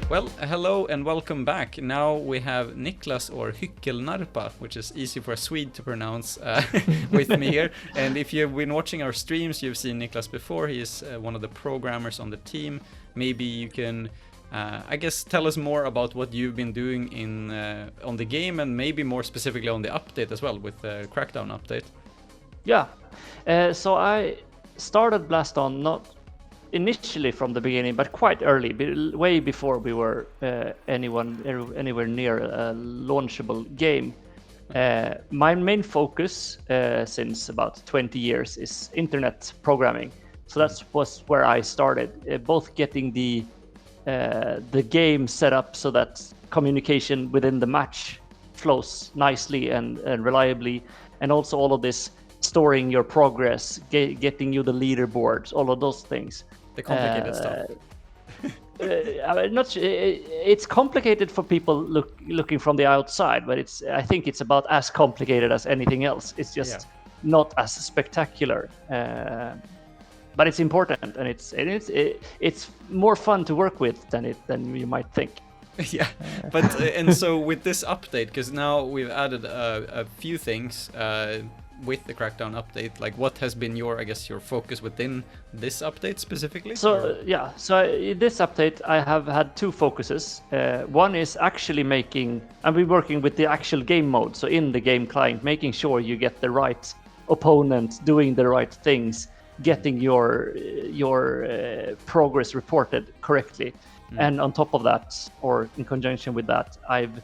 Well, hello and welcome back. Now we have Niklas, or Hyckelnarpa, which is easy for a Swede to pronounce, with me here. And if you've been watching our streams, you've seen Niklas before. He is one of the programmers on the team. Maybe you can, I guess, tell us more about what you've been doing on the game, and maybe more specifically on the update as well, with the Crackdown update. Yeah, so I started Blaston not initially from the beginning, but quite early, way before we were anywhere near a launchable game. My main focus since about 20 years is internet programming. So that was where I started, both getting the game set up so that communication within the match flows nicely and reliably, and also all of this storing your progress, getting you the leaderboards, all of those things. The complicated stuff. It's complicated for people looking from the outside, but I think it's about as complicated as anything else. It's just not as spectacular, but it's important, and it's more fun to work with than you might think. Yeah, but and so with this update, because now we've added a few things with the Crackdown update, like what has been your focus within this update specifically? So in this update I have had two focuses. One is actually I've been working with the actual game mode, so in the game client, making sure you get the right opponent, doing the right things, getting your progress reported correctly. And on top of that, or in conjunction with that, I've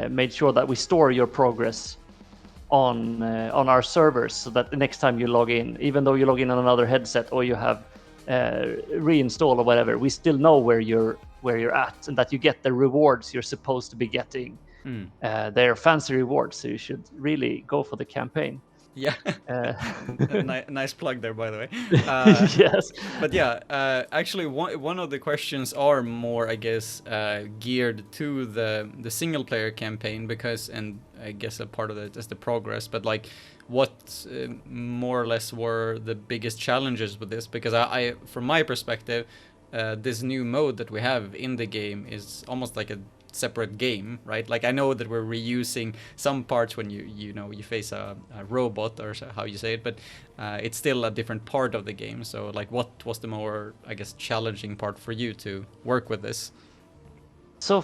made sure that we store your progress on our servers, so that the next time you log in, even though you log in on another headset or you have reinstall or whatever, we still know where you're at, and that you get the rewards you're supposed to be getting. They're fancy rewards, so you should really go for the campaign. Yeah, nice plug there, by the way. Yes, but yeah, actually, one of the questions are more, I guess, geared to the single player campaign, because, and I guess a part of it is the progress. But like, what more or less were the biggest challenges with this? Because I from my perspective, this new mode that we have in the game is almost like a separate game, right? Like, I know that we're reusing some parts when you face a robot, or how you say it, but it's still a different part of the game. So like, what was the more, I guess, challenging part for you to work with this? So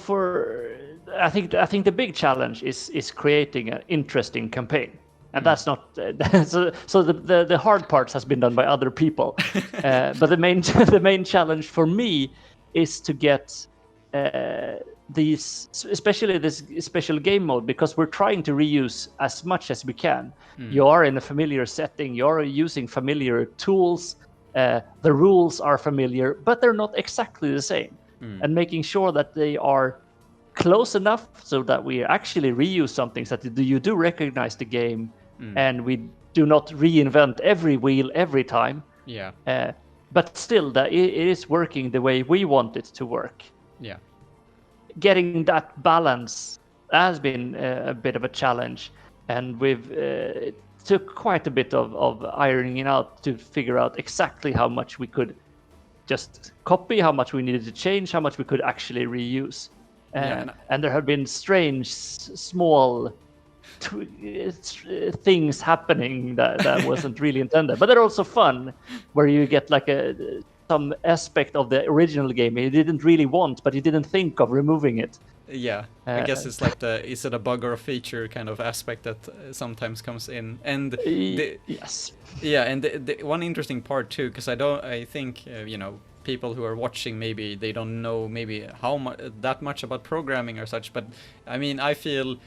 I think the big challenge is creating an interesting campaign. And that's not so the hard parts has been done by other people. But the main challenge for me is to get especially this special game mode, because we're trying to reuse as much as we can. You are in a familiar setting, you're using familiar tools, the rules are familiar, but they're not exactly the same. And making sure that they are close enough so that we actually reuse something, so that you do recognize the game, and we do not reinvent every wheel every time. Yeah. But still, that it is working the way we want it to work. Yeah. Getting that balance has been a bit of a challenge, and it took quite a bit of ironing it out to figure out exactly how much we could just copy, how much we needed to change, how much we could actually reuse. And there have been strange, small things happening that wasn't really intended, but they're also fun, where you get like some aspect of the original game you didn't really want, but you didn't think of removing it. Yeah, I guess it's like is it a bug or a feature kind of aspect that sometimes comes in. And yes. Yeah, and the one interesting part too, because I think people who are watching, maybe they don't know maybe that much about programming or such, but I mean, I feel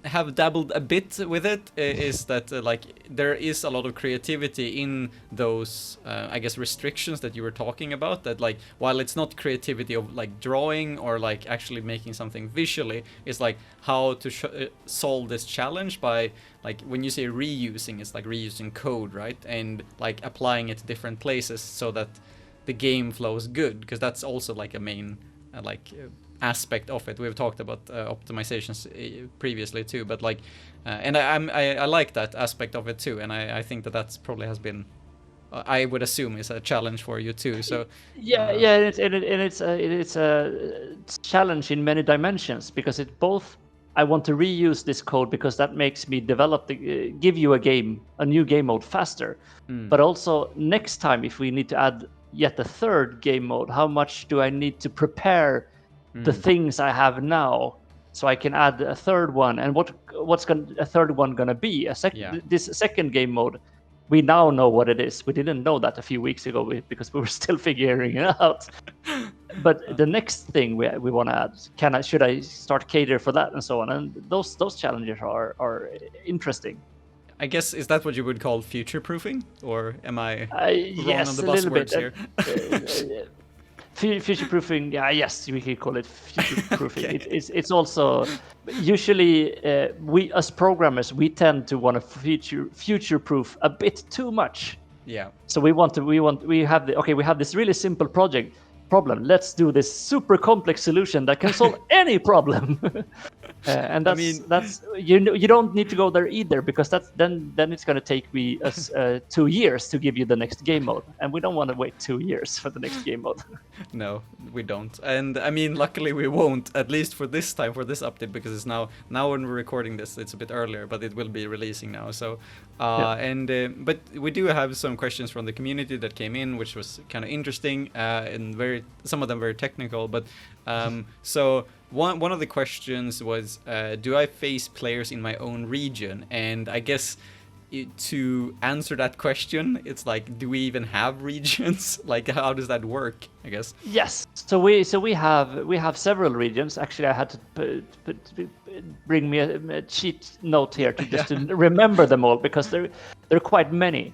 have dabbled a bit with it, is that like there is a lot of creativity in those I guess restrictions that you were talking about, that like, while it's not creativity of like drawing or like actually making something visually, it's like how to solve this challenge by, like, when you say reusing, it's like reusing code, right? And like applying it to different places so that the game flows good, because that's also like a main aspect of it. We've talked about optimizations previously too, but like and I like that aspect of it too, and I think that's probably has been I would assume is a challenge for you too. So Yeah, it's a challenge in many dimensions because it both. I want to reuse this code because that makes me develop give you a new game mode faster. But also next time, if we need to add yet a third game mode, how much do I need to prepare the things I have now so I can add a third one? And what's a third one gonna be? This second game mode. We now know what it is. We didn't know that a few weeks ago because we were still figuring it out. But the next thing we want to add, should I start cater for that and so on? And those challenges are interesting. I guess, is that what you would call future proofing, or am I wrong yes, on the a little bit. buzzwords here? Future proofing, yes, we could call it future proofing. Okay. It's also usually we as programmers we tend to want to future proof a bit too much. Yeah. So we have this really simple problem. Let's do this super complex solution that can solve any problem. And that's you don't need to go there either, because then it's going to take me 2 years to give you the next game mode, and we don't want to wait 2 years for the next game mode. No, we don't. And I mean, luckily we won't, at least for this time, for this update, because it's now when we're recording this, it's a bit earlier, but it will be releasing now. So but we do have some questions from the community that came in, which was kind of interesting, and some of them very technical. But so one of the questions was, do I face players in my own region? And I guess to answer that question, it's like, do we even have regions? Like, how does that work, I guess? Yes. So we have several regions. Actually, I had to bring me a cheat note here to just to remember them all, because they're quite many.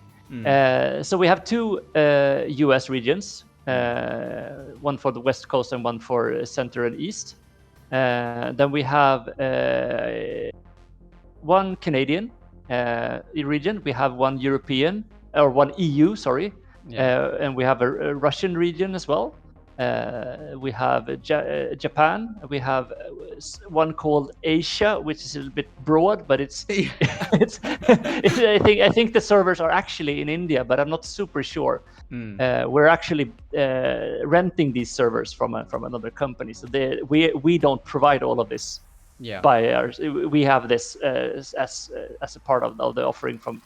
So we have 2 US regions, one for the West Coast and one for Center and East. Then we have one Canadian region. We have one European, or one EU, sorry. And we have a Russian region as well. We have Japan. We have one called Asia, which is a little bit broad, but it's I think the servers are actually in India, but I'm not super sure. We're actually renting these servers from another company, so we don't provide all of this. By ours. We have this as a part of the offering from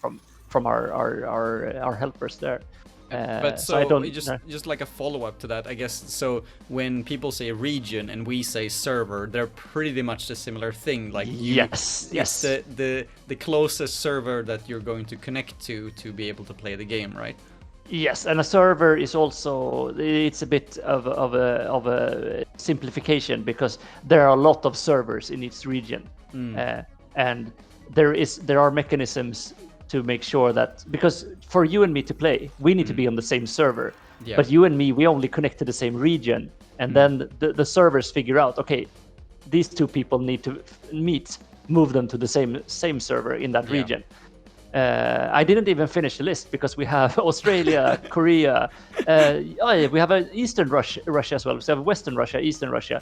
our helpers there. But so I don't, just like a follow-up to that, I guess. So when people say region and we say server, they're pretty much the similar thing. Like yes, it's the closest server that you're going to connect to be able to play the game, right? Yes, and a server is also, it's a bit of a simplification, because there are a lot of servers in each region, and there are mechanisms to make sure that, because for you and me to play, we need to be on the same server, but you and me, we only connect to the same region, and then the servers figure out, okay, these 2 people need to move them to the same server in that region. I didn't even finish the list, because we have Australia, Korea, we have Eastern Russia as well. So we have Western Russia, Eastern Russia,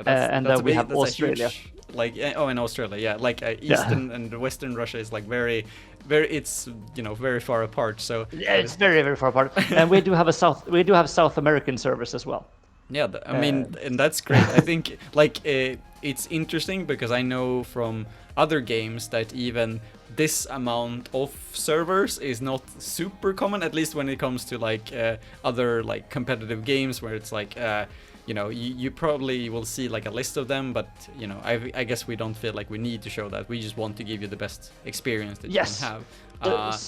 and then we have Australia. In Australia, Eastern and Western Russia is like very, it's very far apart. So it's very, very far apart. And we do have South American servers as well. Yeah, I mean, and that's great. I think it's interesting, because I know from other games that even this amount of servers is not super common, at least when it comes to other competitive games, where it's you probably will see a list of them, but I guess we don't feel like we need to show that. We just want to give you the best experience that you can have.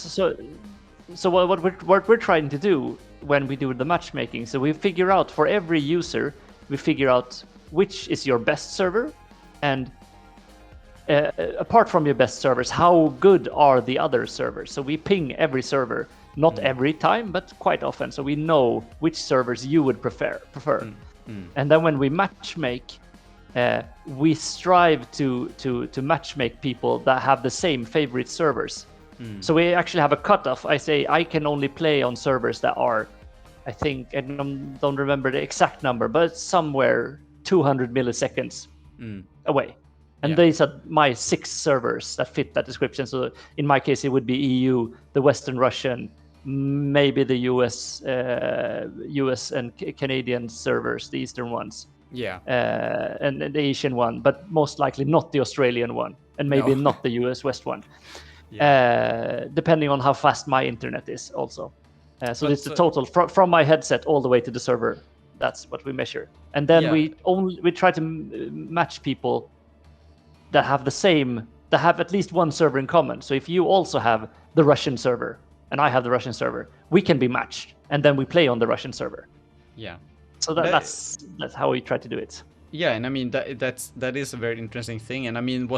So what we're trying to do when we do the matchmaking, so we figure out for every user, we figure out which is your best server, and apart from your best servers, how good are the other servers? So we ping every server, not every time, but quite often, so we know which servers you would prefer. And then when we matchmake, we strive to matchmake people that have the same favorite servers. So we actually have a cutoff. I say I can only play on servers that are, I think, I don't remember the exact number, but somewhere 200 milliseconds away. And these are my 6 servers that fit that description. So in my case, it would be EU, the Western Russian, maybe the US and Canadian servers, the Eastern ones. Yeah. And the Asian one, but most likely not the Australian one, and maybe No. not the US West one. Yeah. Depending on how fast my internet is also. So But, it's the total from my headset all the way to the server. That's what we measure. And then we try to match people that have at least one server in common. So if you also have the Russian server and I have the Russian server, we can be matched, and then we play on the Russian server. Yeah. So that's how we try to do it. Yeah, and I mean that is a very interesting thing, and I mean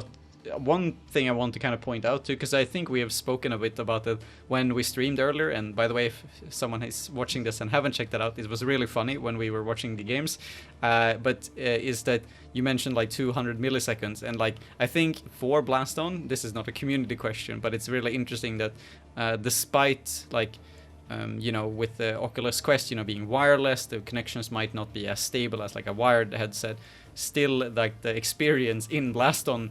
one thing I want to kind of point out too, because I think we have spoken a bit about it when we streamed earlier. And by the way, if someone is watching this and haven't checked that out, it was really funny when we were watching the games. But is that you mentioned like 200 milliseconds, and like I think for Blaston, this is not a community question, but it's really interesting that despite like with the Oculus Quest, being wireless, the connections might not be as stable as like a wired headset. Still, like the experience in Blaston,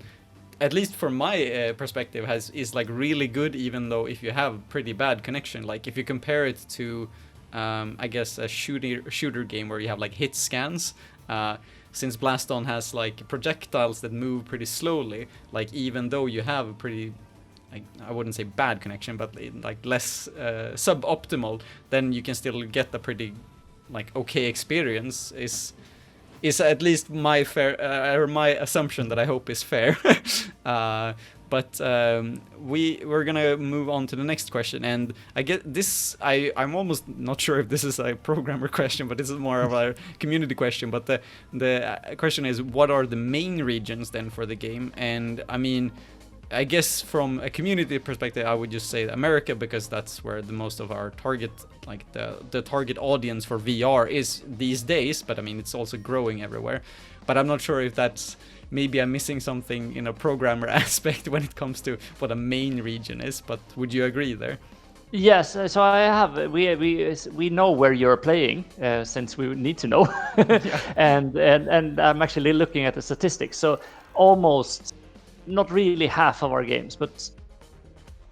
at least from my perspective, is like really good, even though if you have pretty bad connection. Like if you compare it to, I guess a shooter game where you have like hit scans, since Blaston has like projectiles that move pretty slowly, like even though you have a pretty, I wouldn't say bad connection, but like less suboptimal, then you can still get a pretty like okay experience. Is at least my my assumption that I hope is fair. But we're gonna move on to the next question, and I get this. I'm almost not sure if this is a programmer question, but this is more of a community question. But the question is, what are the main regions then for the game? And I mean, I guess from a community perspective, I would just say America, because that's where the most of our target, like the target audience for VR is these days. But I mean, it's also growing everywhere. But I'm not sure if that's, maybe I'm missing something in a programmer aspect when it comes to what a main region is. But would you agree there? Yes, so I have. We know where you're playing, since we need to know. and I'm actually looking at the statistics. So almost, not really half of our games, but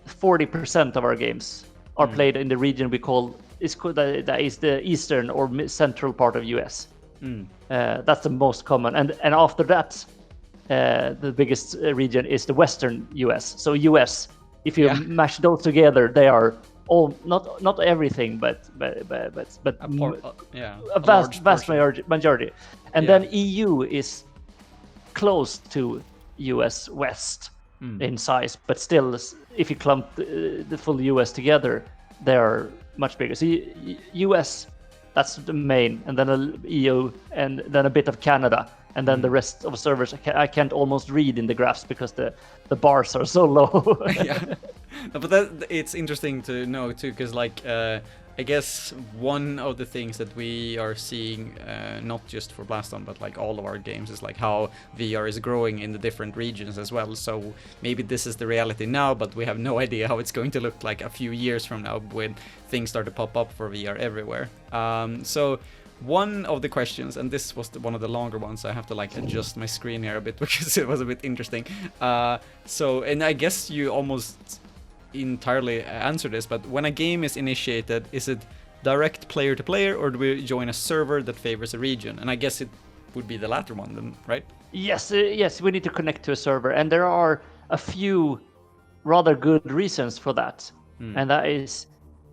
40% of our games are played in the region we call that is the eastern or central part of US. That's the most common, and after that, the biggest region is the western US. So US, if you mash those together, they are all not everything, but a vast majority. And then EU is close to US West in size, but still, if you clump the full US together, they are much bigger. So US, that's the main, and then EU, and then a bit of Canada, and then the rest of servers I can't almost read in the graphs because the bars are so low. But it's interesting to know too, because like I guess one of the things that we are seeing, not just for Blaston, but like all of our games, is like how VR is growing in the different regions as well. So maybe this is the reality now, but we have no idea how it's going to look like a few years from now when things start to pop up for VR everywhere. So one of the questions, and this was one of the longer ones, so I have to like adjust my screen here a bit because it was a bit interesting. And I guess you almost entirely answer this, but when a game is initiated, is it direct player to player, or do we join a server that favors a region? And I guess it would be the latter one then, right? Yes, we need to connect to a server, and there are a few rather good reasons for that. And that is,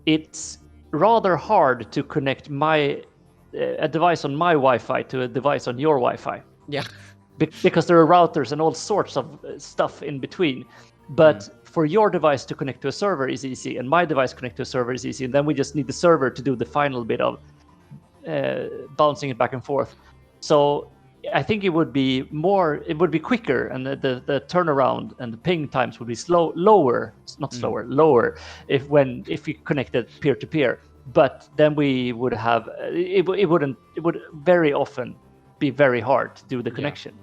it's rather hard to connect a device on my Wi-Fi to a device on your Wi-Fi. Yeah. Because there are routers and all sorts of stuff in between. But for your device to connect to a server is easy, and my device connect to a server is easy, and then we just need the server to do the final bit of bouncing it back and forth. So I think it would be quicker, and the turnaround and the ping times would be lower if you connected peer to peer. But then we would have it would very often be very hard to do the connection.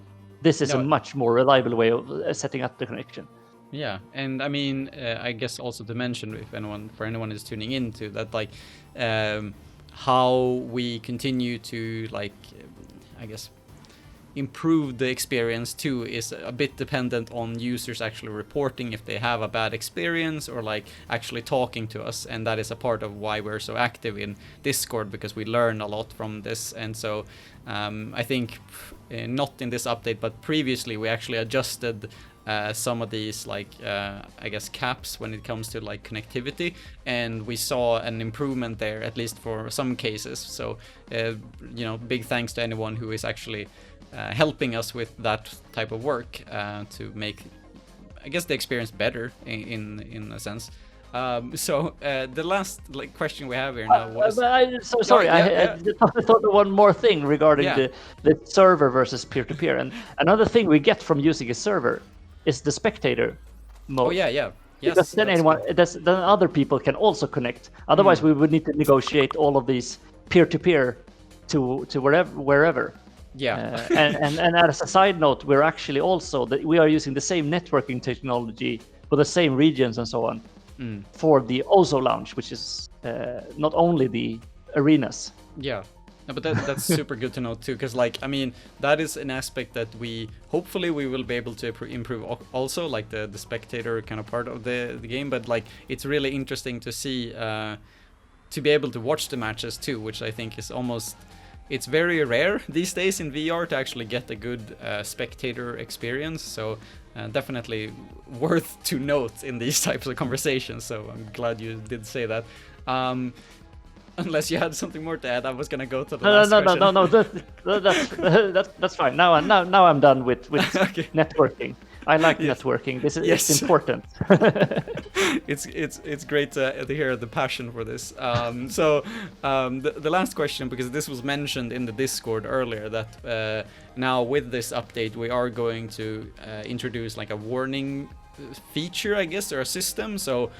This is a much more reliable way of setting up the connection. Yeah, and I mean, I guess also to mention, for anyone is tuning into that, like, how we continue to, like, I guess, improve the experience too is a bit dependent on users actually reporting if they have a bad experience or like actually talking to us, and that is a part of why we're so active in Discord, because we learn a lot from this. And so I think not in this update but previously we actually adjusted some of these like I guess caps when it comes to like connectivity, and we saw an improvement there, at least for some cases. So you know, big thanks to anyone who is actually helping us with that type of work to make, I guess, the experience better in a sense. So the last like question we have here now was... sorry, I thought of one more thing regarding the server versus peer-to-peer. And another thing we get from using a server is the spectator mode. Oh yeah. Yes, because then other people can also connect. Otherwise, we would need to negotiate all of these peer-to-peer to wherever. Yeah. And as a side note, we're actually also we are using the same networking technology for the same regions and so on for the Ozo Lounge, which is not only the arenas. Yeah. No, but that's super good to know too, because like, I mean, that is an aspect that hopefully we will be able to improve also, like the spectator kind of part of the game. But like, it's really interesting to see to be able to watch the matches too, which I think is it's very rare these days in VR to actually get a good spectator experience. So definitely worth to note in these types of conversations. So I'm glad you did say that. Unless you had something more to add, I was gonna go to the last question. No. That's fine. Now I'm done with okay. Networking. I like networking. It's important. It's great to hear the passion for this. So the last question, because this was mentioned in the Discord earlier, that now with this update we are going to introduce like a warning feature, I guess, or a system. So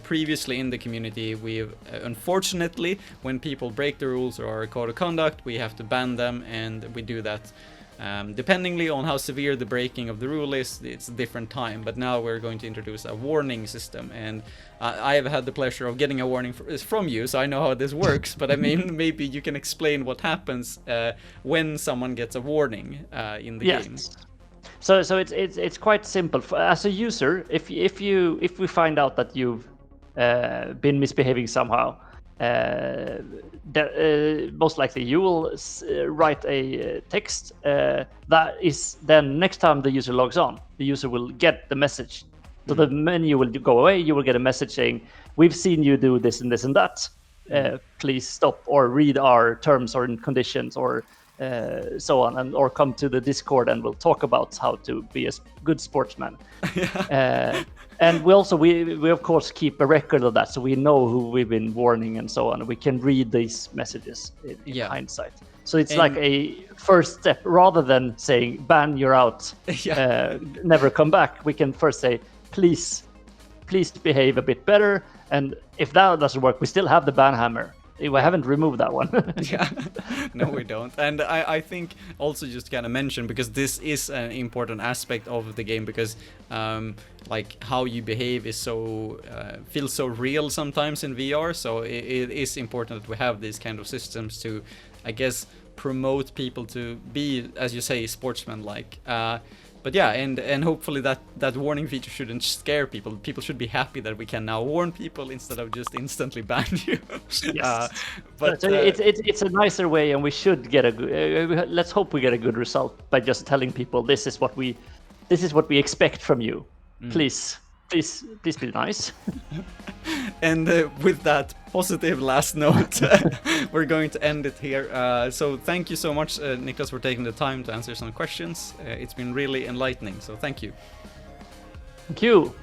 previously in the community, we've unfortunately, when people break the rules or our code of conduct, we have to ban them, and we do that dependingly on how severe the breaking of the rule is. It's a different time, but now we're going to introduce a warning system, and I have had the pleasure of getting a warning from you, so I know how this works. But I mean, maybe you can explain what happens when someone gets a warning in the game. So it's quite simple. As a user, if we find out that you've been misbehaving somehow, most likely you will write a text that is then next time the user logs on, the user will get the message. So the menu will go away. You will get a message saying, "We've seen you do this and this and that. Please stop or read our terms or conditions or." So on, or come to the Discord and we'll talk about how to be a good sportsman. And we of course keep a record of that, so we know who we've been warning and so on. We can read these messages in hindsight. So it's like a first step, rather than saying ban, you're out, never come back. We can first say please behave a bit better, and if that doesn't work, we still have the ban hammer. We haven't removed that one. No, we don't. And I think also just kind of mention, because this is an important aspect of the game, because like how you behave is feels so real sometimes in VR. So it is important that we have these kind of systems to, I guess, promote people to be, as you say, sportsman-like. But yeah, and hopefully that warning feature shouldn't scare people. People should be happy that we can now warn people instead of just instantly ban you. Yes. But so it's a nicer way, and we should get a good. Let's hope we get a good result by just telling people this is what we expect from you. Please be nice. And with that positive last note, we're going to end it here. So thank you so much, Niklas, for taking the time to answer some questions. It's been really enlightening, so thank you. Thank you.